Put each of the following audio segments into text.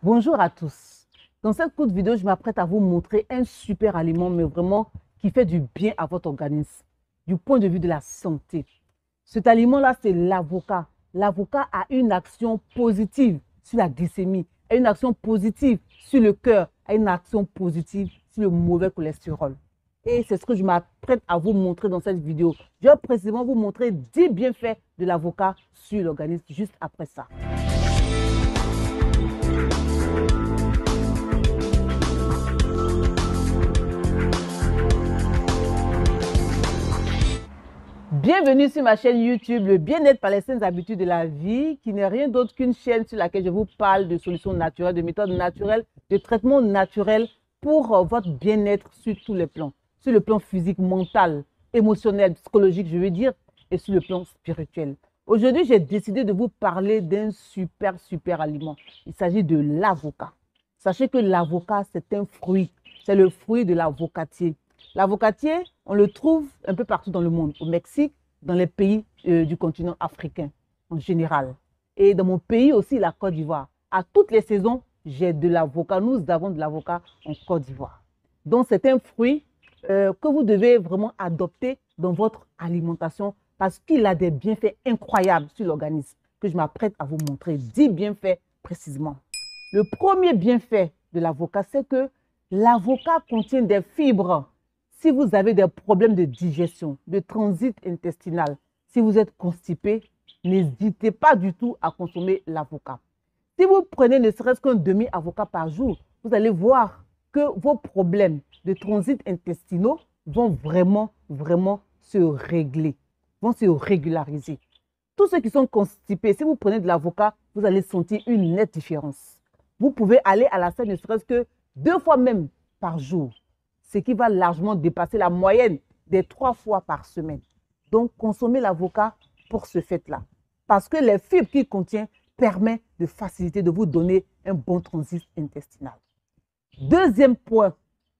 Bonjour à tous. Dans cette courte vidéo, je m'apprête à vous montrer un super aliment, mais vraiment qui fait du bien à votre organisme, du point de vue de la santé. Cet aliment-là, c'est l'avocat. L'avocat a une action positive sur la glycémie, a une action positive sur le cœur, a une action positive sur le mauvais cholestérol. Et c'est ce que je m'apprête à vous montrer dans cette vidéo. Je vais précisément vous montrer 10 bienfaits de l'avocat sur l'organisme juste après ça. Bienvenue sur ma chaîne YouTube, le bien-être par les saines habitudes de la vie, qui n'est rien d'autre qu'une chaîne sur laquelle je vous parle de solutions naturelles, de méthodes naturelles, de traitements naturels pour votre bien-être sur tous les plans. Sur le plan physique, mental, émotionnel, psychologique, je veux dire, et sur le plan spirituel. Aujourd'hui, j'ai décidé de vous parler d'un super aliment. Il s'agit de l'avocat. Sachez que l'avocat, c'est un fruit. C'est le fruit de l'avocatier. L'avocatier, on le trouve un peu partout dans le monde, au Mexique, dans les pays du continent africain en général. Et dans mon pays aussi, la Côte d'Ivoire. À toutes les saisons, j'ai de l'avocat. Nous avons de l'avocat en Côte d'Ivoire. Donc, c'est un fruit que vous devez vraiment adopter dans votre alimentation parce qu'il a des bienfaits incroyables sur l'organisme que je m'apprête à vous montrer. 10 bienfaits précisément. Le premier bienfait de l'avocat, c'est que l'avocat contient des fibres. Si vous avez des problèmes de digestion, de transit intestinal, si vous êtes constipé, n'hésitez pas du tout à consommer l'avocat. Si vous prenez ne serait-ce qu'un demi-avocat par jour, vous allez voir que vos problèmes de transit intestinaux vont vraiment se régler, vont se régulariser. Tous ceux qui sont constipés, si vous prenez de l'avocat, vous allez sentir une nette différence. Vous pouvez aller à la salle ne serait-ce que 2 fois même par jour, ce qui va largement dépasser la moyenne des 3 fois par semaine. Donc, consommez l'avocat pour ce fait-là. Parce que les fibres qu'il contient permettent de faciliter, de vous donner un bon transit intestinal. Deuxième point,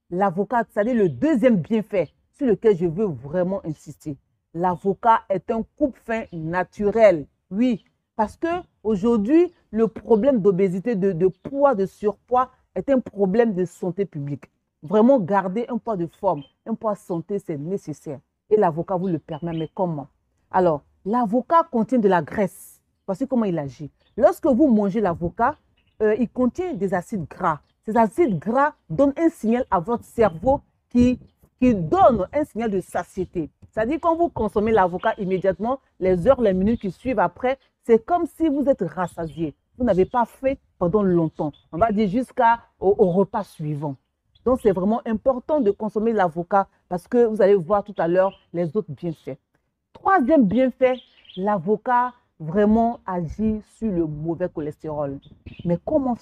l'avocat, c'est-à-dire le deuxième bienfait sur lequel je veux vraiment insister. L'avocat est un coupe-faim naturel. Oui, parce qu'aujourd'hui, le problème d'obésité, de poids, de surpoids est un problème de santé publique. Vraiment, garder un poids de forme, un poids santé, c'est nécessaire. Et l'avocat vous le permet, mais comment? Alors, l'avocat contient de la graisse. Voici comment il agit. Lorsque vous mangez l'avocat, il contient des acides gras. Ces acides gras donnent un signal à votre cerveau qui donne un signal de satiété. C'est-à-dire quand vous consommez l'avocat immédiatement, les heures, les minutes qui suivent après, c'est comme si vous êtes rassasié. Vous n'avez pas fait pendant longtemps. On va dire jusqu'au repas suivant. Donc, c'est vraiment important de consommer l'avocat parce que vous allez voir tout à l'heure les autres bienfaits. Troisième bienfait, l'avocat vraiment agit sur le mauvais cholestérol. Mais comment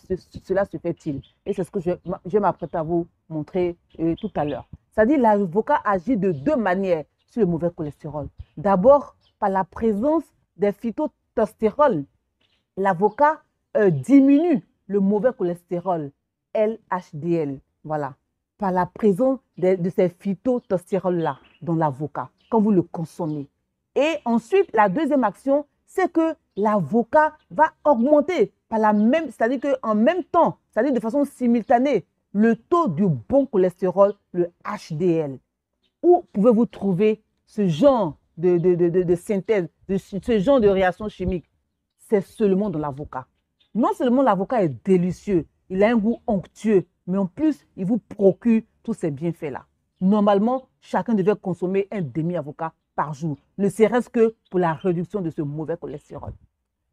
cela se fait-il? Et c'est ce que je m'apprête à vous montrer tout à l'heure. C'est-à-dire l'avocat agit de 2 manières sur le mauvais cholestérol. D'abord, par la présence des phytostérols. L'avocat diminue le mauvais cholestérol, LHDL. Voilà, par la présence de ces phytostérols-là dans l'avocat, quand vous le consommez. Et ensuite, la deuxième action, c'est que l'avocat va augmenter par la même, c'est-à-dire qu'en même temps, c'est-à-dire de façon simultanée, le taux du bon cholestérol, le HDL. Où pouvez-vous trouver ce genre de synthèse, ce genre de réaction chimique? C'est seulement dans l'avocat. Non seulement l'avocat est délicieux, il a un goût onctueux, mais en plus, il vous procure tous ces bienfaits-là. Normalement, chacun devait consommer un demi-avocat par jour, ne serait-ce que pour la réduction de ce mauvais cholestérol.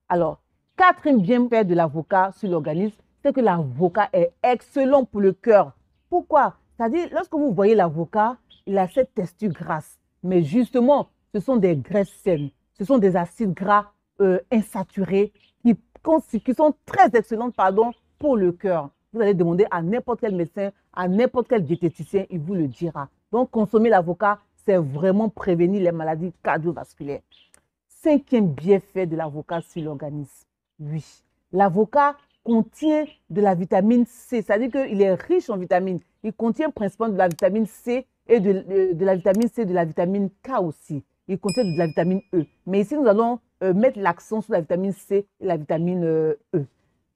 Alors, quatrième bienfait de l'avocat sur l'organisme, c'est que l'avocat est excellent pour le cœur. Pourquoi? C'est-à-dire, lorsque vous voyez l'avocat, il a cette texture grasse. Mais justement, ce sont des graisses saines. Ce sont des acides gras insaturés qui sont très excellentes pour le cœur. Vous allez demander à n'importe quel médecin, à n'importe quel diététicien, il vous le dira. Donc, consommer l'avocat, c'est vraiment prévenir les maladies cardiovasculaires. Cinquième bienfait de l'avocat sur l'organisme. Oui, l'avocat contient de la vitamine C, c'est-à-dire qu'il est riche en vitamines. Il contient principalement de la vitamine C et de la vitamine C, de la vitamine K aussi. Il contient de la vitamine E. Mais ici, nous allons mettre l'accent sur la vitamine C et la vitamine E.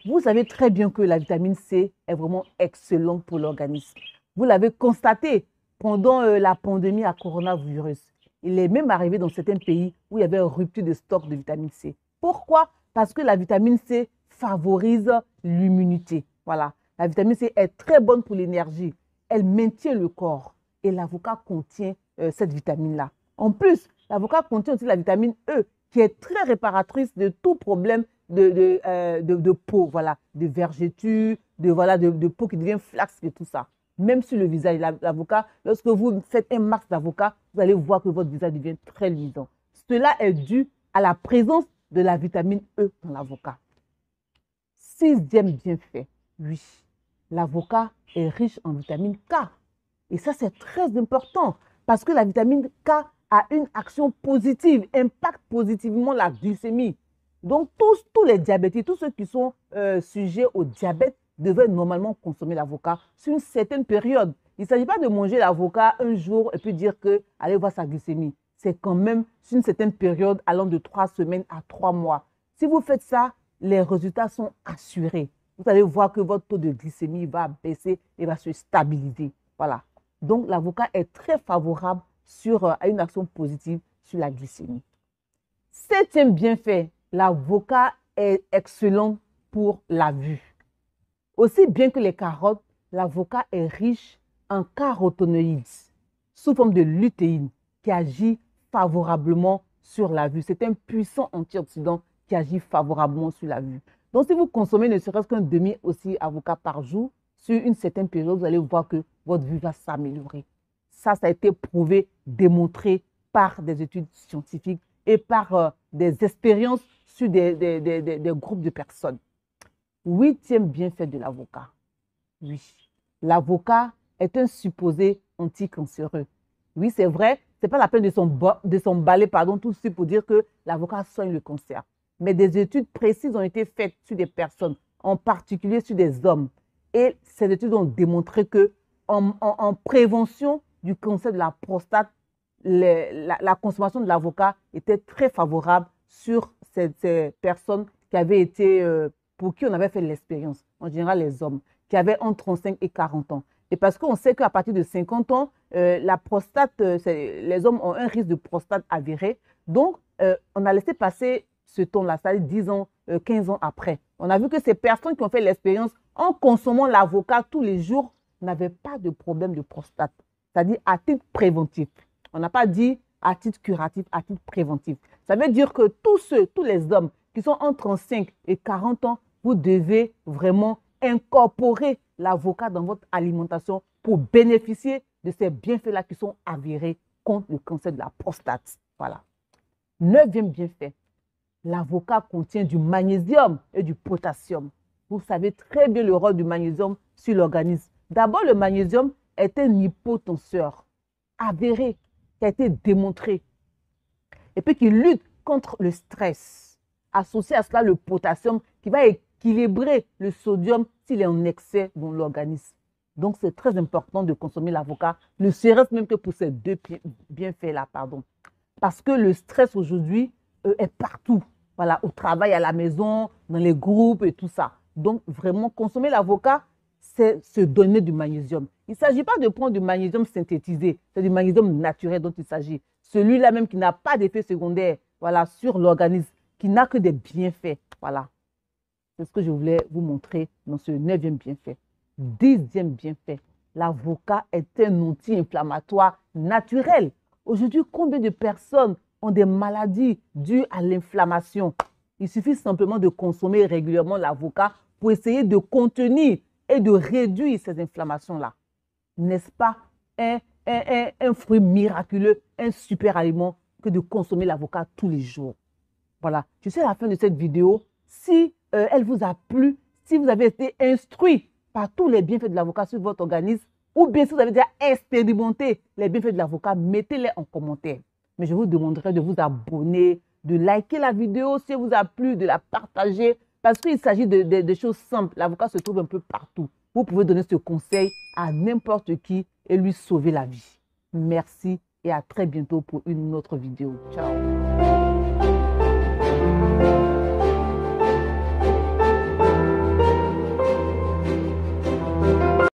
Vous savez très bien que la vitamine C est vraiment excellente pour l'organisme. Vous l'avez constaté pendant la pandémie à coronavirus. Il est même arrivé dans certains pays où il y avait une rupture de stock de vitamine C. Pourquoi? Parce que la vitamine C favorise l'immunité. Voilà. La vitamine C est très bonne pour l'énergie. Elle maintient le corps. Et l'avocat contient cette vitamine-là. En plus, l'avocat contient aussi la vitamine E, qui est très réparatrice de tout problème de peau, voilà, de vergetures, de peau qui devient flasque et tout ça. Même sur le visage, l'avocat, lorsque vous faites un masque d'avocat, vous allez voir que votre visage devient très luisant. Cela est dû à la présence de la vitamine E dans l'avocat. Sixième bienfait, oui, l'avocat est riche en vitamine K. Et ça, c'est très important parce que la vitamine K a une action positive, impacte positivement la glycémie. Donc, tous les diabétiques, tous ceux qui sont sujets au diabète devraient normalement consommer l'avocat sur une certaine période. Il ne s'agit pas de manger l'avocat un jour et puis dire que allez voir sa glycémie. C'est quand même sur une certaine période allant de 3 semaines à 3 mois. Si vous faites ça, les résultats sont assurés. Vous allez voir que votre taux de glycémie va baisser et va se stabiliser. Voilà. Donc, l'avocat est très favorable à une action positive sur la glycémie. Septième bienfait, l'avocat est excellent pour la vue. Aussi bien que les carottes, l'avocat est riche en caroténoïdes sous forme de lutéine qui agit favorablement sur la vue. C'est un puissant antioxydant qui agit favorablement sur la vue. Donc, si vous consommez ne serait-ce qu'un demi aussi avocat par jour, sur une certaine période, vous allez voir que votre vue va s'améliorer. Ça a été prouvé, démontré par des études scientifiques et par des expériences sur des groupes de personnes. Huitième bienfait de l'avocat. Oui, l'avocat est un supposé anticancéreux. Oui, c'est vrai, ce n'est pas la peine de s'emballer tout de suite pour dire que l'avocat soigne le cancer. Mais des études précises ont été faites sur des personnes, en particulier sur des hommes. Et ces études ont démontré que en prévention du cancer de la prostate, la consommation de l'avocat était très favorable sur ces personnes qui avaient été, pour qui on avait fait l'expérience, en général les hommes, qui avaient entre 35 et 40 ans. Et parce qu'on sait qu'à partir de 50 ans, la prostate, les hommes ont un risque de prostate avéré. Donc, on a laissé passer ce temps-là, c'est-à-dire 10 ans, 15 ans après. On a vu que ces personnes qui ont fait l'expérience en consommant l'avocat tous les jours n'avaient pas de problème de prostate, c'est-à-dire à titre préventif. On n'a pas dit à titre curatif, à titre préventif. Ça veut dire que tous les hommes qui sont entre 35 et 40 ans, vous devez vraiment incorporer l'avocat dans votre alimentation pour bénéficier de ces bienfaits-là qui sont avérés contre le cancer de la prostate. Voilà. Neuvième bienfait, l'avocat contient du magnésium et du potassium. Vous savez très bien le rôle du magnésium sur l'organisme. D'abord, le magnésium est un hypotenseur avéré, qui a été démontré, et puis qui lutte contre le stress. Associé à cela, le potassium qui va équilibrer le sodium s'il est en excès dans l'organisme. Donc, c'est très important de consommer l'avocat, ne serait-ce même que pour ces deux bienfaits-là, Parce que le stress aujourd'hui est partout. Voilà, au travail, à la maison, dans les groupes et tout ça. Donc, vraiment, consommer l'avocat, c'est se donner du magnésium. Il ne s'agit pas de prendre du magnésium synthétisé, c'est du magnésium naturel dont il s'agit. Celui-là même qui n'a pas d'effet secondaire, voilà, sur l'organisme, qui n'a que des bienfaits. Voilà. C'est ce que je voulais vous montrer dans ce 9e bienfait. 10e bienfait, l'avocat est un anti-inflammatoire naturel. Aujourd'hui, combien de personnes ont des maladies dues à l'inflammation? Il suffit simplement de consommer régulièrement l'avocat pour essayer de contenir et de réduire ces inflammations-là. N'est-ce pas un fruit miraculeux, un super aliment que de consommer l'avocat tous les jours? Voilà, je suis à la fin de cette vidéo. Si elle vous a plu, si vous avez été instruit par tous les bienfaits de l'avocat sur votre organisme, ou bien si vous avez déjà expérimenté les bienfaits de l'avocat, mettez-les en commentaire. Mais je vous demanderai de vous abonner, de liker la vidéo si elle vous a plu, de la partager, parce qu'il s'agit de choses simples. L'avocat se trouve un peu partout. Vous pouvez donner ce conseil à n'importe qui et lui sauver la vie. Merci et à très bientôt pour une autre vidéo. Ciao.